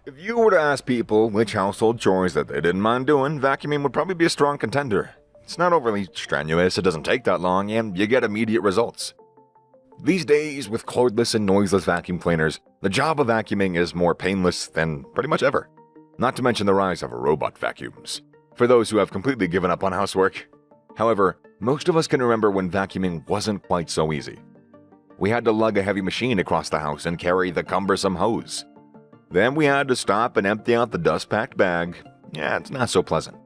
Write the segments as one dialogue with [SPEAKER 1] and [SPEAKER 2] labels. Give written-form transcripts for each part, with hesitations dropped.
[SPEAKER 1] If you were to ask people which household chores that they didn't mind doing, vacuuming would probably be a strong contender. It's not overly strenuous, it doesn't take that long, and you get immediate results. These days, with cordless and noiseless vacuum cleaners, the job of vacuuming is more painless than pretty much ever. Not to mention the rise of robot vacuums, for those who have completely given up on housework. However, most of us can remember when vacuuming wasn't quite so easy. We had to lug a heavy machine across the house and carry the cumbersome hose. Then we had to stop and empty out the dust-packed bag. Yeah, it's not so pleasant.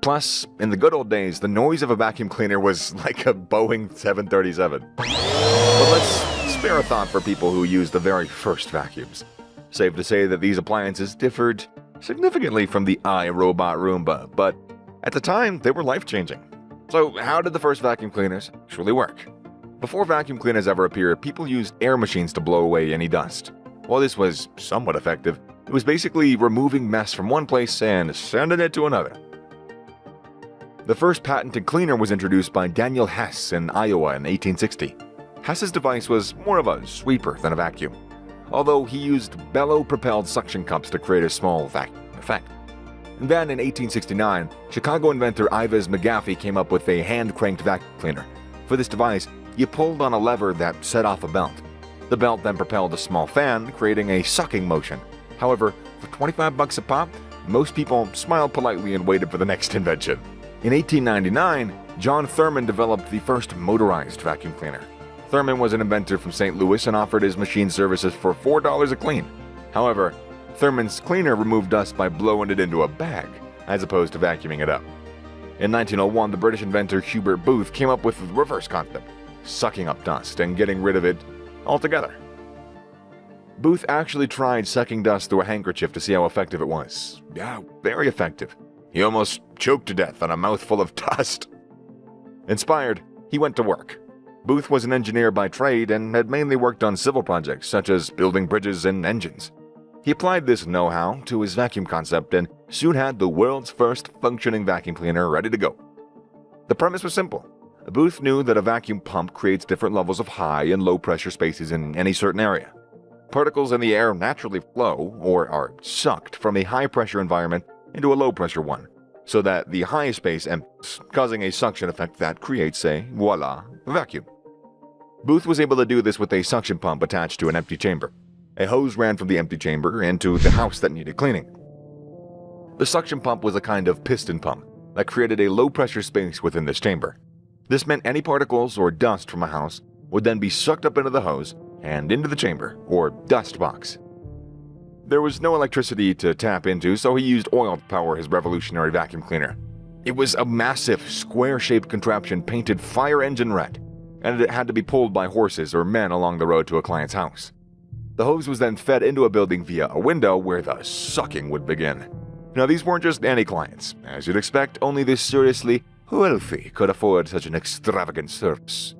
[SPEAKER 1] Plus, in the good old days, the noise of a vacuum cleaner was like a Boeing 737. But let's spare a thought for people who used the very first vacuums. Safe to say that these appliances differed significantly from the iRobot Roomba, but at the time, they were life-changing. So how did the first vacuum cleaners actually work? Before vacuum cleaners ever appeared, people used air machines to blow away any dust. While this was somewhat effective, it was basically removing mess from one place and sending it to another. The first patented cleaner was introduced by Daniel Hess in Iowa in 1860. Hess's device was more of a sweeper than a vacuum, although he used bellow-propelled suction cups to create a small vacuum effect. And then in 1869, Chicago inventor Ives McGaffey came up with a hand-cranked vacuum cleaner. For this device, you pulled on a lever that set off a belt. The belt then propelled a small fan, creating a sucking motion. However, for $25 a pop, most people smiled politely and waited for the next invention. In 1899, John Thurman developed the first motorized vacuum cleaner. Thurman was an inventor from St. Louis and offered his machine services for $4 a clean. However, Thurman's cleaner removed dust by blowing it into a bag, as opposed to vacuuming it up. In 1901, the British inventor Hubert Booth came up with the reverse concept, sucking up dust and getting rid of it altogether. Booth actually tried sucking dust through a handkerchief to see how effective it was. Yeah, very effective. He almost choked to death on a mouthful of dust. Inspired, he went to work. Booth was an engineer by trade and had mainly worked on civil projects such as building bridges and engines. He applied this know-how to his vacuum concept and soon had the world's first functioning vacuum cleaner ready to go. The premise was simple. Booth knew that a vacuum pump creates different levels of high and low pressure spaces in any certain area. Particles in the air naturally flow, or are sucked, from a high pressure environment into a low pressure one, so that the high space empties, causing a suction effect that creates a, voila, vacuum. Booth was able to do this with a suction pump attached to an empty chamber. A hose ran from the empty chamber into the house that needed cleaning. The suction pump was a kind of piston pump that created a low pressure space within this chamber. This meant any particles or dust from a house would then be sucked up into the hose and into the chamber, or dust box. There was no electricity to tap into, so he used oil to power his revolutionary vacuum cleaner. It was a massive, square-shaped contraption painted fire engine red, and it had to be pulled by horses or men along the road to a client's house. The hose was then fed into a building via a window where the sucking would begin. Now, these weren't just any clients. As you'd expect, only the seriously wealthy could afford such an extravagant service.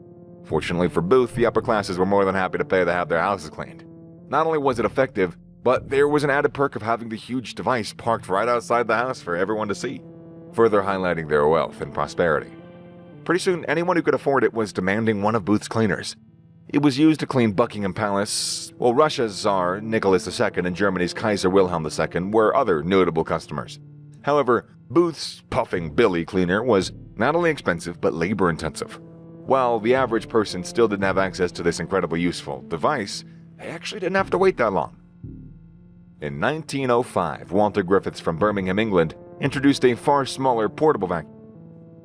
[SPEAKER 1] Fortunately for Booth, the upper classes were more than happy to pay to have their houses cleaned. Not only was it effective, but there was an added perk of having the huge device parked right outside the house for everyone to see, further highlighting their wealth and prosperity. Pretty soon, anyone who could afford it was demanding one of Booth's cleaners. It was used to clean Buckingham Palace, while Russia's Tsar Nicholas II and Germany's Kaiser Wilhelm II were other notable customers. However, Booth's Puffing Billy cleaner was not only expensive but labor-intensive. While the average person still didn't have access to this incredibly useful device, they actually didn't have to wait that long. In 1905, Walter Griffiths from Birmingham, England, introduced a far smaller portable vacuum.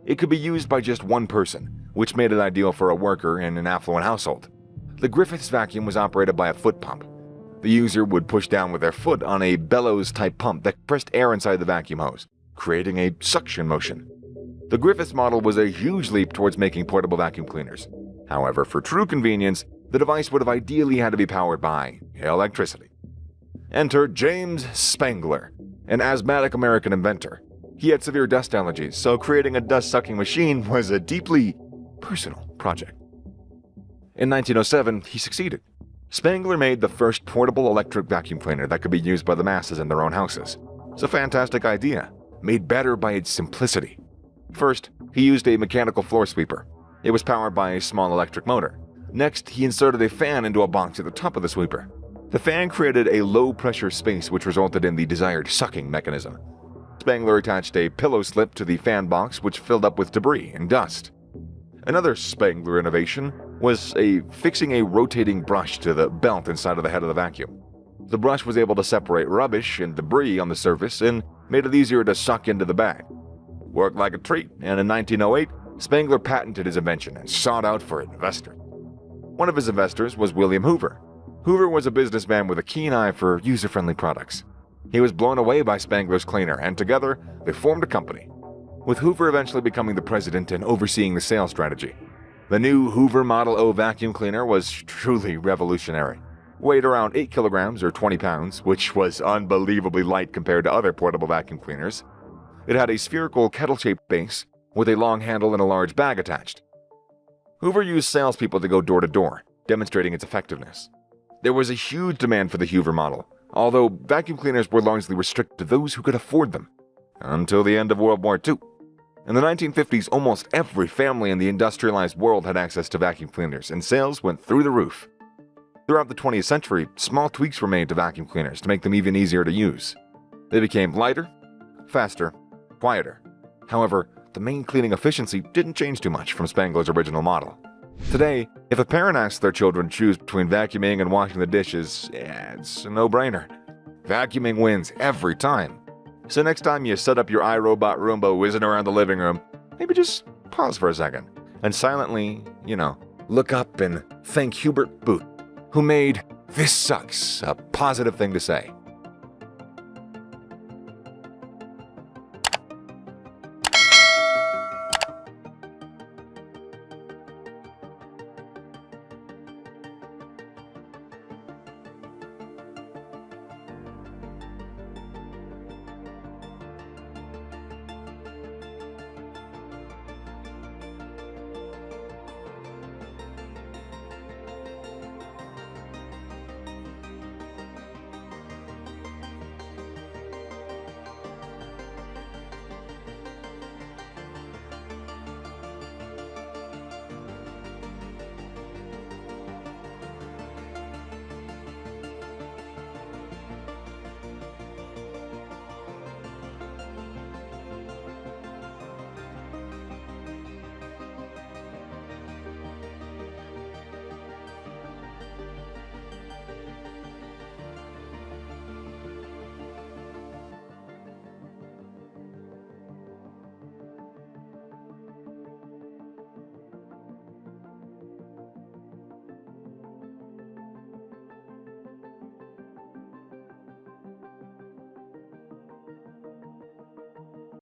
[SPEAKER 1] It could be used by just one person, which made it ideal for a worker in an affluent household. The Griffiths Vacuum was operated by a foot pump. The user would push down with their foot on a bellows-type pump that compressed air inside the vacuum hose, creating a suction motion. The Griffiths model was a huge leap towards making portable vacuum cleaners. However, for true convenience, the device would have ideally had to be powered by electricity. Enter James Spangler, an asthmatic American inventor. He had severe dust allergies, so creating a dust-sucking machine was a deeply personal project. In 1907, he succeeded. Spangler made the first portable electric vacuum cleaner that could be used by the masses in their own houses. It's a fantastic idea, made better by its simplicity. First, he used a mechanical floor sweeper. It was powered by a small electric motor. Next, he inserted a fan into a box at the top of the sweeper. The fan created a low-pressure space which resulted in the desired sucking mechanism. Spangler attached a pillow slip to the fan box which filled up with debris and dust. Another Spangler innovation was fixing a rotating brush to the belt inside of the head of the vacuum. The brush was able to separate rubbish and debris on the surface and made it easier to suck into the bag. Worked like a treat, and in 1908, Spangler patented his invention and sought out for investors. One of his investors was William Hoover. Hoover was a businessman with a keen eye for user-friendly products. He was blown away by Spangler's cleaner, and together they formed a company, with Hoover eventually becoming the president and overseeing the sales strategy. The new Hoover Model O vacuum cleaner was truly revolutionary. Weighed around 8 kilograms or 20 pounds, which was unbelievably light compared to other portable vacuum cleaners. It had a spherical kettle-shaped base with a long handle and a large bag attached. Hoover used salespeople to go door to door, demonstrating its effectiveness. There was a huge demand for the Hoover model, although vacuum cleaners were largely restricted to those who could afford them, until the end of World War II. In the 1950s, almost every family in the industrialized world had access to vacuum cleaners, and sales went through the roof. Throughout the 20th century, small tweaks were made to vacuum cleaners to make them even easier to use. They became lighter, faster, quieter. However, the main cleaning efficiency didn't change too much from Spangler's original model. Today, if a parent asks their children to choose between vacuuming and washing the dishes, it's a no-brainer. Vacuuming wins every time. So next time you set up your iRobot Roomba whizzing around the living room, maybe just pause for a second and silently, look up and thank Hubert Booth, who made "This sucks" a positive thing to say.